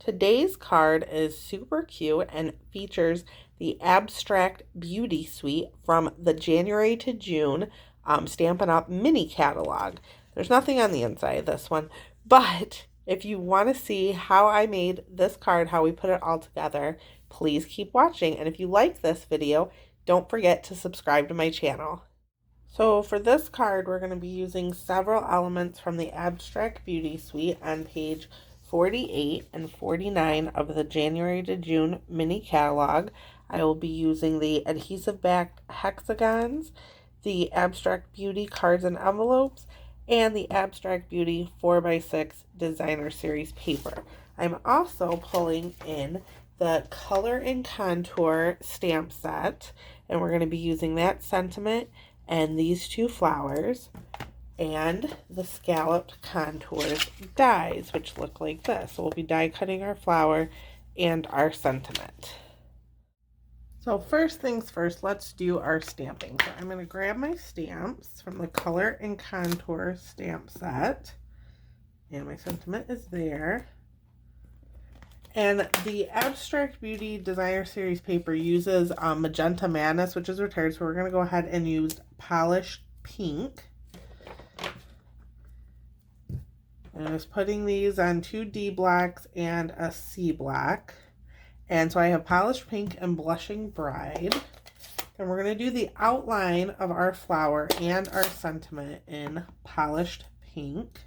Today's card is super cute and features the Abstract Beauty Suite from the January to June Stampin' Up! Mini catalog. There's nothing on the inside of this one, but if you want to see how I made this card, how we put it all together, please keep watching. And if you like this video, don't forget to subscribe to my channel. So for this card, we're going to be using several elements from the Abstract Beauty Suite on page 48 and 49 of the January to June mini catalog. I will be using the adhesive backed hexagons, the Abstract Beauty cards and envelopes, and the Abstract Beauty 4x6 designer series paper. I'm also pulling in the color and contour stamp set, and we're going to be using that sentiment and these two flowers and the Scalloped Contours Dies, which look like this. So we'll be die cutting our flower and our sentiment. So first things first, let's do our stamping. So I'm going to grab my stamps from the Color and Contour stamp set, and my sentiment is there. And the Abstract Beauty Designer Series paper uses Magenta Madness, which is retired, so we're going to go ahead and use Polished Pink. And I'm just putting these on 2 D blocks and a C block. And so I have Polished Pink and Blushing Bride. And we're going to do the outline of our flower and our sentiment in Polished Pink.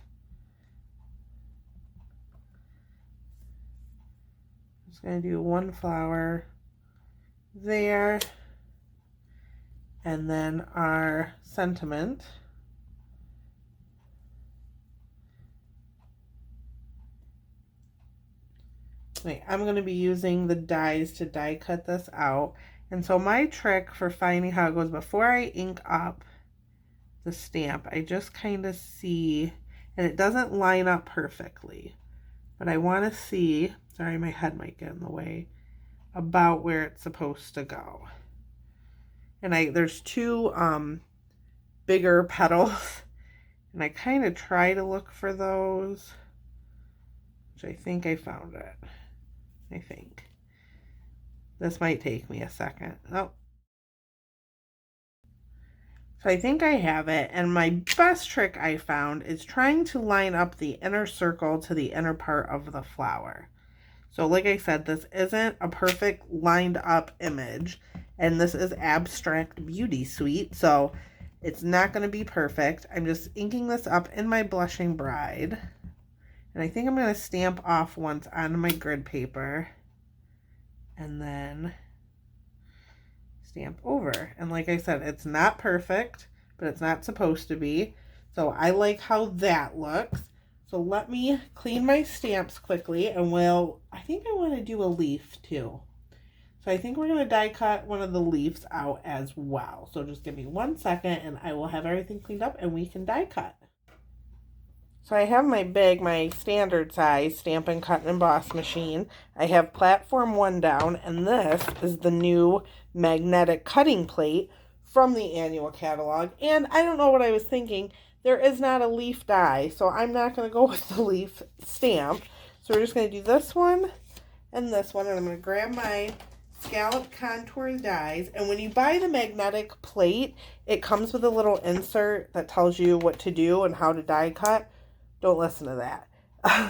I'm just going to do one flower there. And then our sentiment. I'm going to be using the dies to die cut this out. And so my trick for finding how it goes, before I ink up the stamp, I just kind of see, and it doesn't line up perfectly, but I want to see, sorry, my head might get in the way, about where it's supposed to go. And there's 2 bigger petals, and I kind of try to look for those, which I think I found it. I think. This might take me a second. Oh. So I think I have it, and my best trick I found is trying to line up the inner circle to the inner part of the flower. So like I said, this isn't a perfect lined up image, and this is Abstract Beauty Suite, so it's not going to be perfect. I'm just inking this up in my Blushing Bride. And I think I'm going to stamp off once on my grid paper and then stamp over. And like I said, it's not perfect, but it's not supposed to be. So I like how that looks. So let me clean my stamps quickly, and I think I want to do a leaf too. So I think we're going to die cut one of the leaves out as well. So just give me 1 second and I will have everything cleaned up and we can die cut. So I have my standard size Stampin' Cut and Emboss machine. I have platform 1 down, and this is the new magnetic cutting plate from the annual catalog. And I don't know what I was thinking. There is not a leaf die, so I'm not going to go with the leaf stamp. So we're just going to do this one and this one, and I'm going to grab my Scalloped Contours Dies. And when you buy the magnetic plate, it comes with a little insert that tells you what to do and how to die cut. Don't listen to that.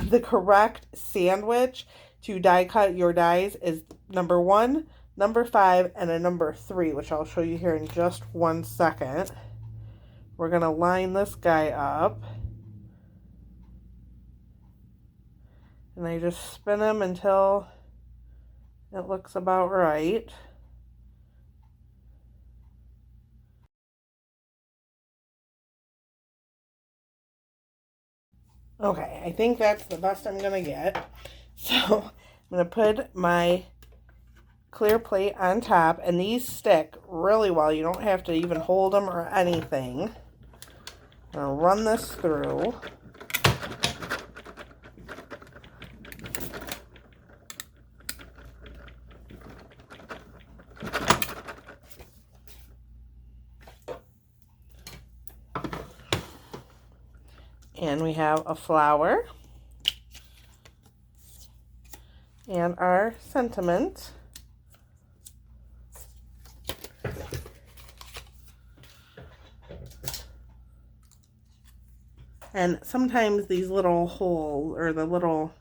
The correct sandwich to die cut your dies is number 1, number 5, and a number 3, which I'll show you here in just 1 second. We're going to line this guy up. And I just spin him until it looks about right. Okay, I think that's the best I'm going to get. So I'm going to put my clear plate on top, and these stick really well. You don't have to even hold them or anything. I'm going to run this through. And we have a flower. and our sentiment. And sometimes these little holes or the little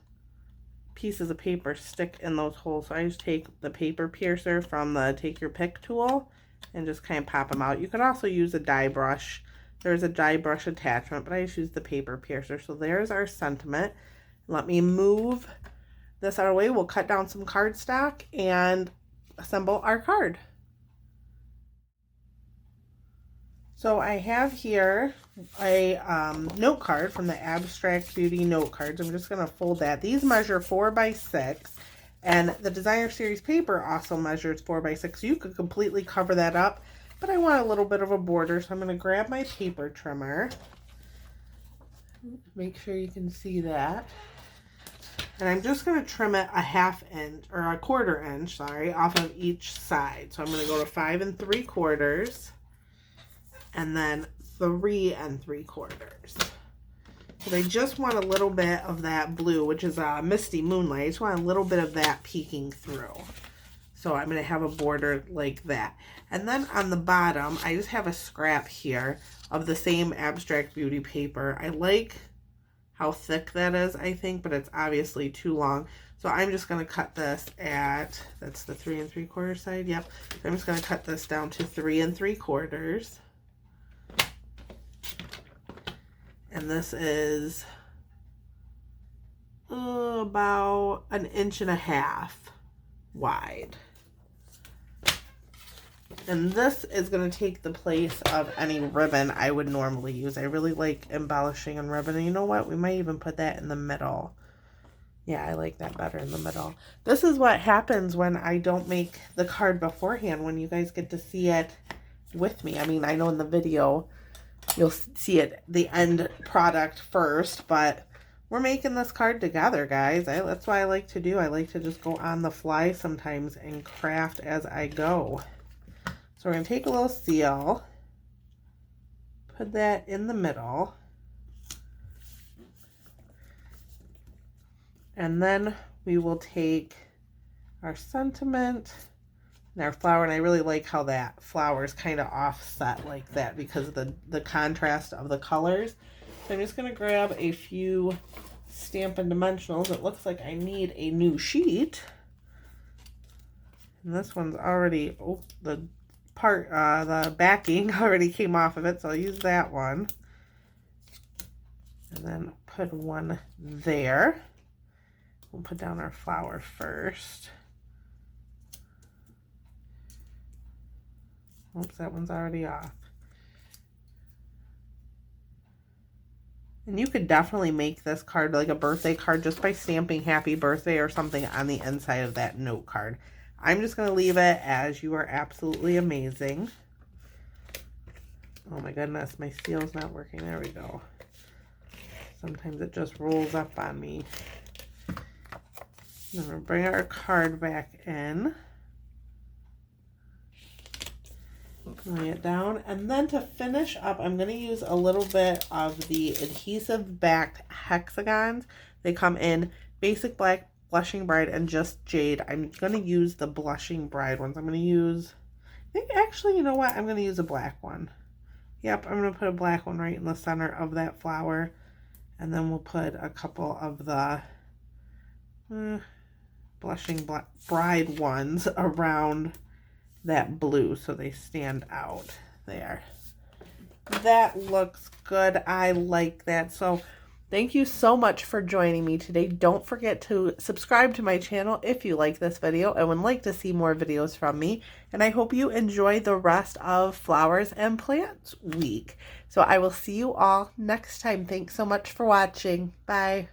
pieces of paper stick in those holes. So I just take the paper piercer from the take your pick tool and just kind of pop them out. You could also use a die brush. There's a die brush attachment, but I just use the paper piercer. So there's our sentiment. Let me move this out of the way. We'll cut down some cardstock and assemble our card. So I have here a note card from the Abstract Beauty Notecards. I'm just going to fold that. These measure 4 by 6, and the Designer Series paper also measures 4 by 6. So you could completely cover that up, but I want a little bit of a border, so I'm going to grab my paper trimmer. Make sure you can see that. And I'm just going to trim it a 1/2 inch, or a 1/4 inch, sorry, off of each side. So I'm going to go to 5 3/4. And then 3 3/4. So I just want a little bit of that blue, which is a misty moonlight. I just want a little bit of that peeking through. So I'm going to have a border like that. And then on the bottom, I just have a scrap here of the same Abstract Beauty paper. I like how thick that is, I think, but it's obviously too long. So I'm just going to cut this at, that's the 3 3/4 side, yep. So I'm just going to cut this down to 3 3/4. And this is about 1.5 inches wide. And this is going to take the place of any ribbon I would normally use. I really like embellishing on ribbon. And you know what? We might even put that in the middle. Yeah, I like that better in the middle. This is what happens when I don't make the card beforehand, when you guys get to see it with me. I mean, I know in the video you'll see it, the end product first, but we're making this card together, guys. That's what I like to do. I like to just go on the fly sometimes and craft as I go. So we're going to take a little seal, put that in the middle, and then we will take our sentiment and our flower, and I really like how that flower is kind of offset like that because of the contrast of the colors. So I'm just going to grab a few Stampin' Dimensionals. It looks like I need a new sheet. And this one's already, oh, the backing already came off of it, so I'll use that one. And then put one there. We'll put down our flower first. Oops, that one's already off. And you could definitely make this card like a birthday card just by stamping happy birthday or something on the inside of that note card. I'm just going to leave it as you are absolutely amazing. Oh my goodness, my seal's not working. There we go. Sometimes it just rolls up on me. Then we'll bring our card back in. Lay it down, and then to finish up, I'm going to use a little bit of the adhesive backed hexagons. They come in basic black, blushing bride, and just jade. I'm going to use the blushing bride ones. I'm going to use, I think actually, you know what? I'm going to use a black one. Yep, I'm going to put a black one right in the center of that flower, and then we'll put a couple of the blushing bride ones around that blue so they stand out there. That looks good. I like that. So thank you so much for joining me today. Don't forget to subscribe to my channel if you like this video and would like to see more videos from me. And I hope you enjoy the rest of Flowers and Plants Week. So I will see you all next time. Thanks so much for watching. Bye.